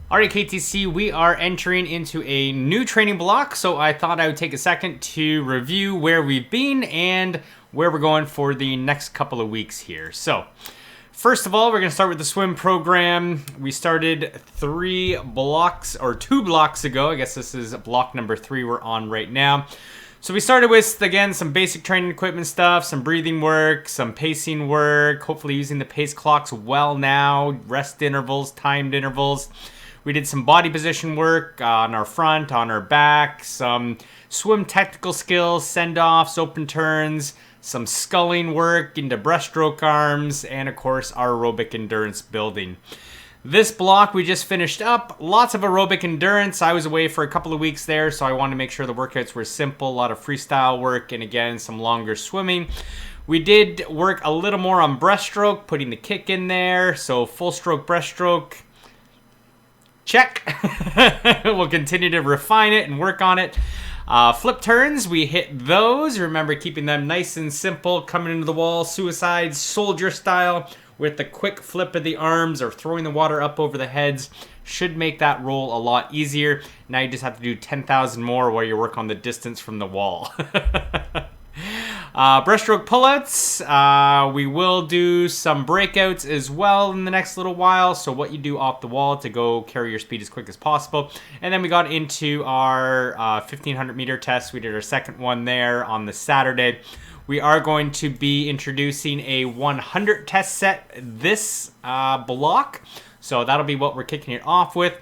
Alright, KTC, we are entering into a new training block, so I thought I would take a second to review where we've been and where we're going for the next couple of weeks here. So, first of all, we're going to start with the swim program. We started 2 blocks ago. I guess this is block number 3 we're on right now. So we started with, again, some basic training equipment stuff, some breathing work, some pacing work, hopefully using the pace clocks well now, rest intervals, timed intervals. We did some body position work on our front, on our back, some swim technical skills, send-offs, open turns, some sculling work into breaststroke arms, and of course our aerobic endurance building. This block we just finished up, lots of aerobic endurance. I was away for a couple of weeks there, so I wanted to make sure the workouts were simple, a lot of freestyle work, and again, some longer swimming. We did work a little more on breaststroke, putting the kick in there, so full stroke breaststroke. Check. We'll continue to refine it and work on it. Flip turns, we hit those. Remember, keeping them nice and simple, coming into the wall, suicide, soldier style, with the quick flip of the arms or throwing the water up over the heads. Should make that roll a lot easier. Now you just have to do 10,000 more while you work on the distance from the wall. Breaststroke pullouts, we will do some breakouts as well in the next little while, so what you do off the wall to go carry your speed as quick as possible. And then we got into our 1500 meter test. We did our second one there on the Saturday. We are going to be introducing a 100 test set this block, so that'll be what we're kicking it off with.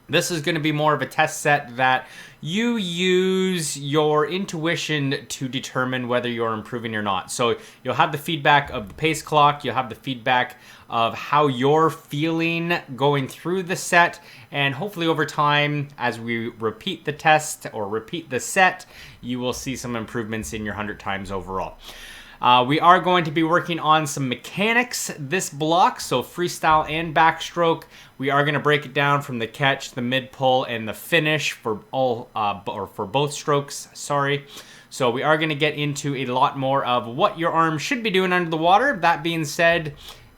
This is going to be more of a test set that you use your intuition to determine whether you're improving or not. So you'll have the feedback of the pace clock, you'll have the feedback of how you're feeling going through the set, and hopefully over time, as we repeat the test or repeat the set, you will see some improvements in your 100 times overall. We are going to be working on some mechanics this block, so freestyle and backstroke. We are going to break it down from the catch, the mid pull, and the finish for all or for both strokes. Sorry. So we are going to get into a lot more of what your arm should be doing under the water. That being said,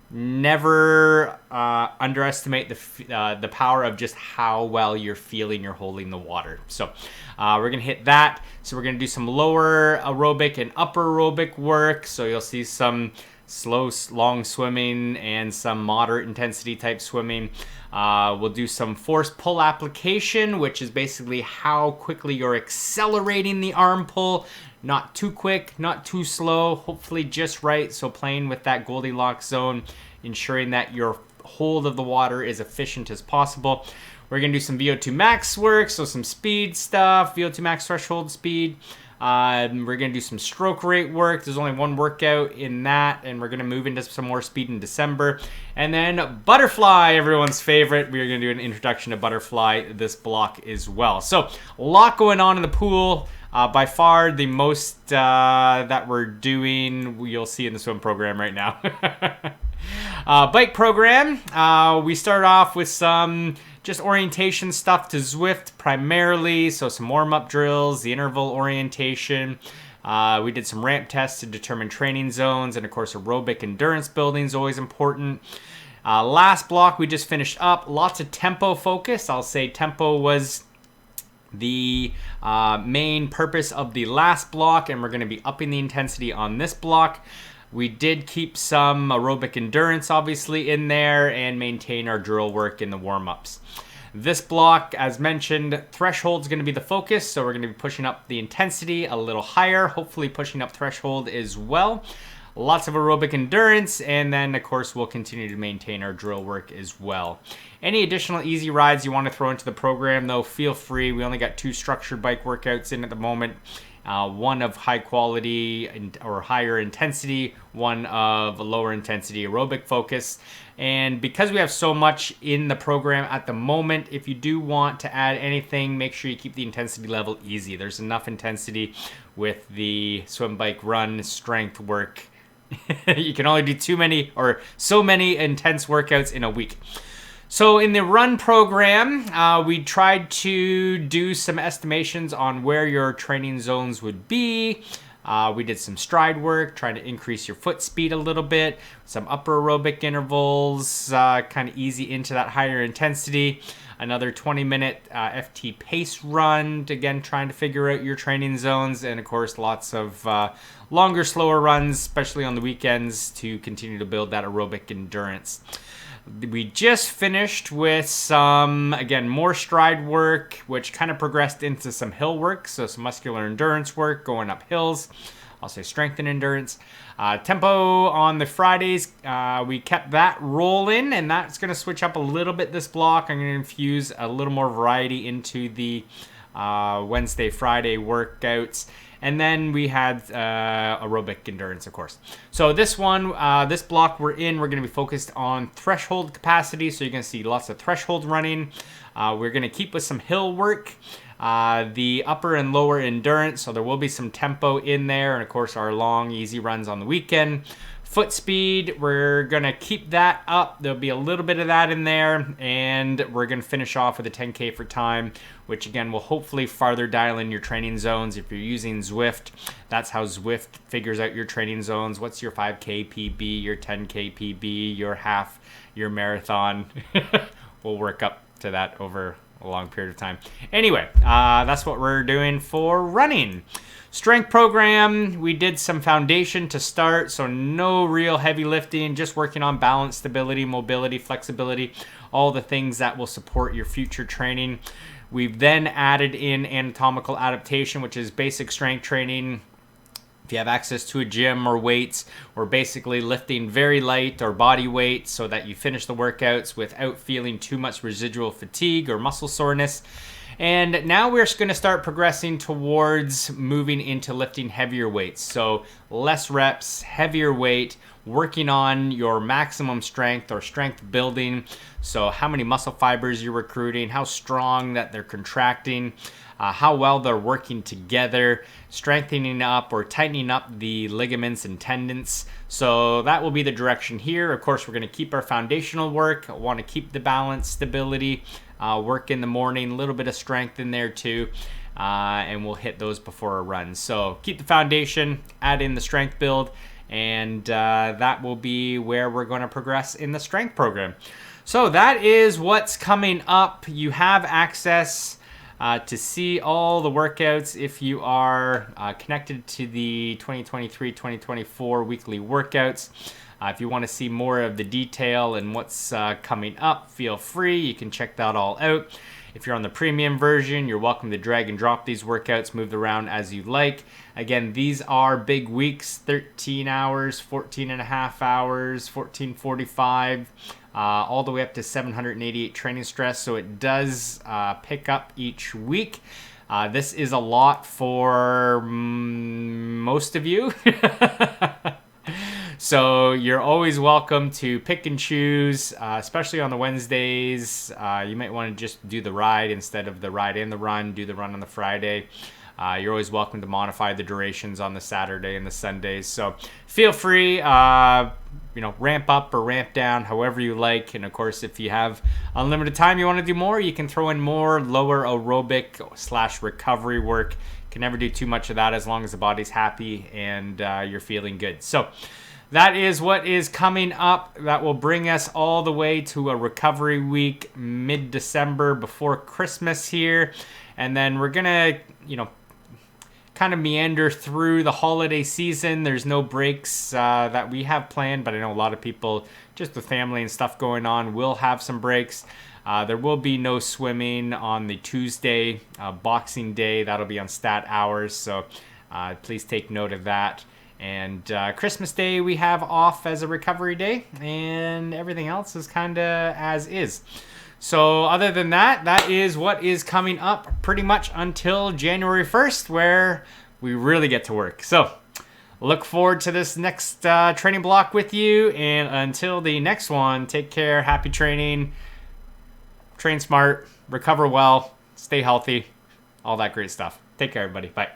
never underestimate the power of just how well you're feeling you're holding the water. So we're going to hit that. So we're going to do some lower aerobic and upper aerobic work. So you'll see some slow, long swimming and some moderate intensity type swimming. We'll do some force pull application, which is basically how quickly you're accelerating the arm pull. Not too quick, not too slow, hopefully just right. So playing with that Goldilocks zone, ensuring that your hold of the water is efficient as possible. We're going to do some VO2 max work, so some speed stuff, VO2 max threshold speed. We're going to do some stroke rate work. There's only one workout in that, and we're going to move into some more speed in December. And then butterfly, everyone's favorite. We're going to do an introduction to butterfly this block as well. So a lot going on in the pool. By far the most that we're doing, you'll see in the swim program right now. Bike program, we start off with some just orientation stuff to Zwift primarily, so some warm-up drills, the interval orientation. We did some ramp tests to determine training zones, and of course aerobic endurance building is always important. Last block we just finished up, lots of tempo focus. I'll say tempo was the main purpose of the last block, and we're going to be upping the intensity on this block. We did keep some aerobic endurance obviously in there and maintain our drill work in the warm-ups. This block, as mentioned, threshold is going to be the focus, so we're going to be pushing up the intensity a little higher, hopefully pushing up threshold as well. Lots of aerobic endurance, and then of course we'll continue to maintain our drill work as well. Any additional easy rides you want to throw into the program though, feel free. We only got 2 structured bike workouts in at the moment. One of high quality or higher intensity, one of lower intensity aerobic focus. And because we have so much in the program at the moment, if you do want to add anything, make sure you keep the intensity level easy. There's enough intensity with the swim, bike, run, strength work. You can only do too many or so many intense workouts in a week. So in the run program, we tried to do some estimations on where your training zones would be. We did some stride work, trying to increase your foot speed a little bit, some upper aerobic intervals, kind of easy into that higher intensity. another 20-minute FT pace run, again, trying to figure out your training zones, and of course, lots of longer, slower runs, especially on the weekends, to continue to build that aerobic endurance. We just finished with some, again, more stride work, which kind of progressed into some hill work, so some muscular endurance work, going up hills. I'll say strength and endurance. Tempo on the Fridays, we kept that rolling, and that's going to switch up a little bit this block. I'm going to infuse a little more variety into the Wednesday, Friday workouts. And then we had aerobic endurance, of course. So this one, this block we're going to be focused on threshold capacity. So you're going to see lots of threshold running. We're going to keep with some hill work. The upper and lower endurance, so there will be some tempo in there, and of course our long easy runs on the weekend. Foot speed, we're gonna keep that up. There'll be a little bit of that in there, and we're gonna finish off with a 10K for time, which again will hopefully farther dial in your training zones. If you're using Zwift, that's how Zwift figures out your training zones. What's your 5K PB, your 10K PB, your half, your marathon. We'll work up to that over a long period of time. Anyway, that's what we're doing for running. Strength program, we did some foundation to start, so no real heavy lifting, just working on balance, stability, mobility, flexibility, all the things that will support your future training. We've then added in anatomical adaptation, which is basic strength training. If you have access to a gym or weights, or basically lifting very light or body weight so that you finish the workouts without feeling too much residual fatigue or muscle soreness. And now we're going to start progressing towards moving into lifting heavier weights. So less reps, heavier weight, working on your maximum strength or strength building. So how many muscle fibers you're recruiting, how strong that they're contracting, how well they're working together, strengthening up or tightening up the ligaments and tendons. So that will be the direction here. Of course, we're going to keep our foundational work. I want to keep the balance, stability, work in the morning, a little bit of strength in there too, and we'll hit those before a run. So keep the foundation, add in the strength build, and that will be where we're going to progress in the strength program. So that is what's coming up. You have access to see all the workouts if you are connected to the 2023-2024 weekly workouts. If you want to see more of the detail and what's coming up, feel free. You can check that all out. If you're on the premium version, you're welcome to drag and drop these workouts, move around as you like. Again, these are big weeks, 13 hours, 14 and a half hours, 14:45, all the way up to 788 training stress. So it does pick up each week. This is a lot for most of you. So you're always welcome to pick and choose, especially on the Wednesdays. You might want to just do the ride instead of the ride and the run, do the run on the Friday. You're always welcome to modify the durations on the Saturday and the Sundays. So feel free, ramp up or ramp down, however you like. And of course, if you have unlimited time, you want to do more, you can throw in more lower aerobic / recovery work. Can never do too much of that as long as the body's happy and you're feeling good. So that is what is coming up. That will bring us all the way to a recovery week mid-December before Christmas here. And then we're going to, kind of meander through the holiday season. There's no breaks that we have planned, but I know a lot of people, just with family and stuff going on, will have some breaks. There will be no swimming on the Tuesday, Boxing Day. That'll be on stat hours, so please take note of that. And Christmas Day we have off as a recovery day, and everything else is kind of as is. So other than that, that is what is coming up pretty much until January 1st, where we really get to work. So look forward to this next training block with you, and until the next one, take care, happy training, train smart, recover well, stay healthy, all that great stuff. Take care, everybody. Bye.